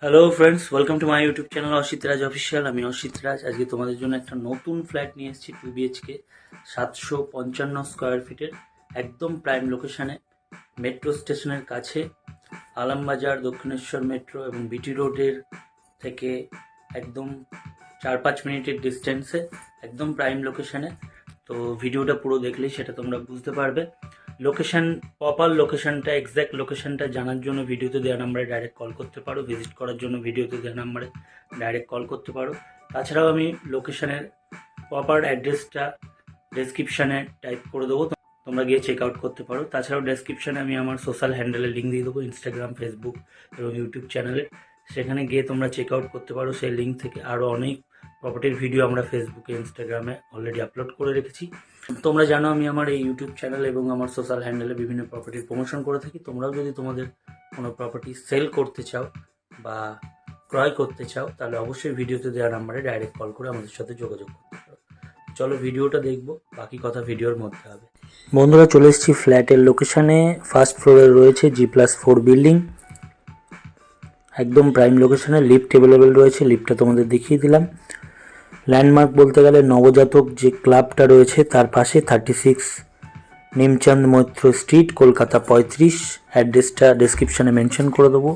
Hello friends, welcome to my YouTube channel Asit Raj official. আমি অসিত রাজ। আজকে তোমাদের জন্য একটা নতুন ফ্ল্যাট নিয়ে এসেছি, 2 BHK, 755 স্কোয়ার ফিটের, একদম প্রাইম লোকেশানে, মেট্রো স্টেশনের কাছে, আলমবাজার, দক্ষিণেশ্বর মেট্রো এবং বিটি রোডের থেকে একদম 4-5 মিনিটের ডিস্টেন্সে, একদম প্রাইম লোকেশানে। তো ভিডিওটা পুরো দেখলেই সেটা তোমরা বুঝতে পারবে। লোকেশান, প্রপার লোকেশানটা, এক্স্যাক্ট লোকেশানটা জানার জন্য ভিডিওতে দেওয়া নাম্বারে ডাইরেক্ট কল করতে পারো। ভিজিট করার জন্য ভিডিওতে দেওয়া নাম্বারে ডাইরেক্ট কল করতে পারো। তাছাড়াও আমি লোকেশানের প্রপার অ্যাড্রেসটা ডেসক্রিপশানে টাইপ করে দেবো, তোমরা গিয়ে চেক আউট করতে পারো। তাছাড়াও ডেসক্রিপশানে আমি আমার সোশ্যাল হ্যান্ডেলের লিঙ্ক দিয়ে দেবো, ইনস্টাগ্রাম, ফেসবুক এবং ইউটিউব চ্যানেলে। সেখানে গিয়ে তোমরা চেক আউট করতে পারো। সেই লিঙ্ক থেকে আরও অনেক প্রপার্টির ভিডিও আমরা ফেসবুকে, ইনস্টাগ্রামে অলরেডি আপলোড করে রেখেছি। তোমরা জানো আমি আমার এই ইউটিউব চ্যানেল এবং আমার সোশ্যাল হ্যান্ডেলে বিভিন্ন প্রপার্টির প্রমোশন করে থাকি। তোমরাও যদি তোমাদের কোনো প্রপার্টি সেল করতে চাও বা ক্রয় করতে চাও, তাহলে অবশ্যই ভিডিওতে দেওয়া নাম্বারে ডাইরেক্ট কল করে আমাদের সাথে যোগাযোগ করতে পারো। চলো ভিডিওটা দেখবো, বাকি কথা ভিডিওর মধ্যে হবে। বন্ধুরা, চলে এসেছি ফ্ল্যাটের লোকেশানে। ফার্স্ট ফ্লোরে রয়েছে G+4 বিল্ডিং, একদম প্রাইম লোকেশানে। লিফট অ্যাভেলেবেল রয়েছে, লিফটটা তোমাদের দেখিয়ে দিলাম। ল্যান্ডমার্ক বলতে গেলে নবজাতক যে ক্লাবটা রয়েছে তার পাশে, 36 নিমচাঁদ মৈত্র স্ট্রিট, কলকাতা 35। অ্যাড্রেসটা ডেসক্রিপশানে মেনশন করে দেবো।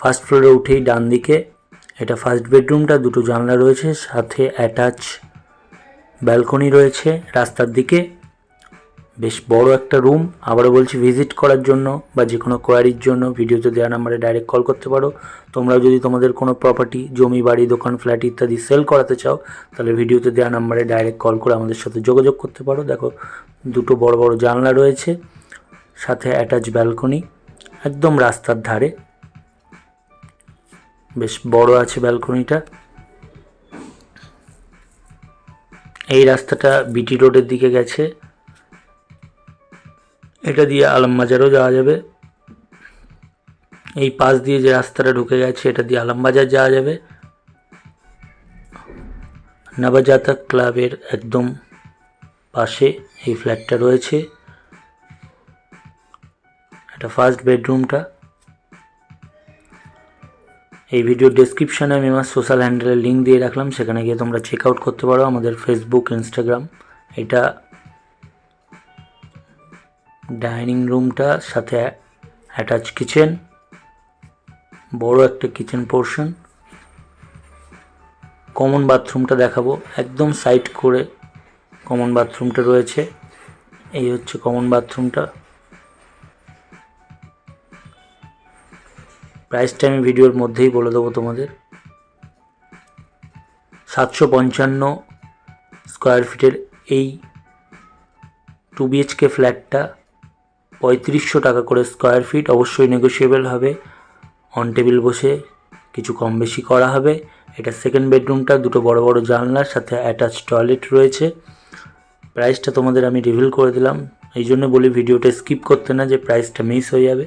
ফার্স্ট ফ্লোরে উঠেই ডান দিকে, এটা ফার্স্ট বেডরুমটা, দুটো জানলা রয়েছে, সাথে অ্যাটাচ ব্যালকনি রয়েছে রাস্তার দিকে। বেশ বড় একটা রুম। আবারও বলছি, ভিজিট করার জন্য বা যে কোনো কোয়ারির জন্য ভিডিওতে দেওয়া নাম্বারে ডাইরেক্ট কল করতে পারো। তোমরাও যদি তোমাদের কোনো প্রপার্টি, জমি, বাড়ি, দোকান, ফ্ল্যাট ইত্যাদি সেল করাতে চাও, তাহলে ভিডিওতে দেওয়া নাম্বারে ডাইরেক্ট কল করে আমাদের সাথে যোগাযোগ করতে পারো। দেখো, দুটো বড় বড় জানলা রয়েছে, সাথে অ্যাটাচ ব্যালকনি, একদম রাস্তার ধারে। বেশ বড় আছে ব্যালকনিটা। এই রাস্তাটা বিটি রোডের দিকে গেছে, এটা দিয়ে আলমবাজারও যাওয়া যাবে। এই পাশ দিয়ে যে রাস্তাটা ঢুকে গেছে, এটা দিয়ে আলমবাজার যাওয়া যাবে। নবজাতক ক্লাবের একদম পাশে এই ফ্ল্যাটটা রয়েছে। এটা ফার্স্ট বেডরুমটা। এই ভিডিওর ডেসক্রিপশানে আমি আমার সোশ্যাল হ্যান্ডেলের লিঙ্ক দিয়ে রাখলাম, সেখানে গিয়ে তোমরা চেক আউট করতে পারো, আমাদের ফেসবুক, ইনস্টাগ্রাম। এটা ডাইনিং রুমটা, সাথে অ্যাটাচ কিচেন, বড় একটা কিচেন পোর্শন। কমন বাথরুমটা দেখাবো, একদম সাইড করে কমন বাথরুমটা রয়েছে। এই হচ্ছে কমন বাথরুমটা। প্রাইসটা আমি ভিডিওর মধ্যেই বলে দেবো তোমাদের। 755 স্কোয়ার ফিটের এই 2 BHK ফ্ল্যাটটা 3500 টাকা করে স্কোয়ার ফিট। অবশ্যই নেগোশিয়েবল হবে, অন টেবিল বসে কিছু কম বেশি করা হবে। এটা সেকেন্ড বেডরুমটা, দুটো বড় বড় জানলার সাথে অ্যাটাচ টয়লেট রয়েছে। প্রাইসটা তোমাদের আমি রিভিল করে দিলাম, এই জন্য বলি ভিডিওটা স্কিপ করতে না, যে প্রাইসটা মিস হয়ে যাবে।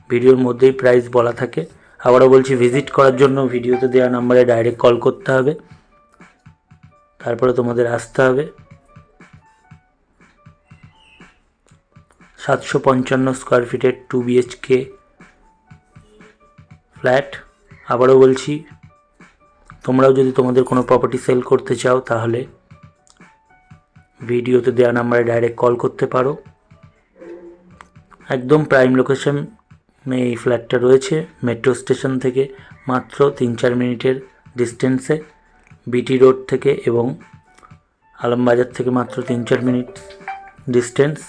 ভিডিওর মধ্যেই প্রাইস বলা থাকে। আবারও বলছি, ভিজিট করার জন্য ভিডিওতে দেওয়া নাম্বারে ডাইরেক্ট কল করতে হবে, তারপরে তোমাদের আসতে হবে। 755 স্কোয়ার ফিটের 2 BHK ফ্ল্যাট। আবারও বলছি, তোমরাও যদি তোমাদের কোনো প্রপার্টি সেল করতে চাও, তাহলে ভিডিওতে দেওয়া নাম্বারে ডাইরেক্ট কল করতে পারো। একদম প্রাইম লোকেশন এই ফ্ল্যাটটা রয়েছে, মেট্রো স্টেশন থেকে মাত্র 3-4 মিনিটের ডিস্টেন্সে, বিটি রোড থেকে এবং আলমবাজার থেকে মাত্র 3-4 মিনিট ডিস্টেন্স।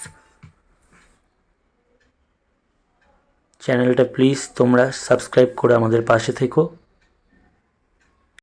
চ্যানেলটা প্লিজ তোমরা সাবস্ক্রাইব করে আমাদের পাশে থেকো।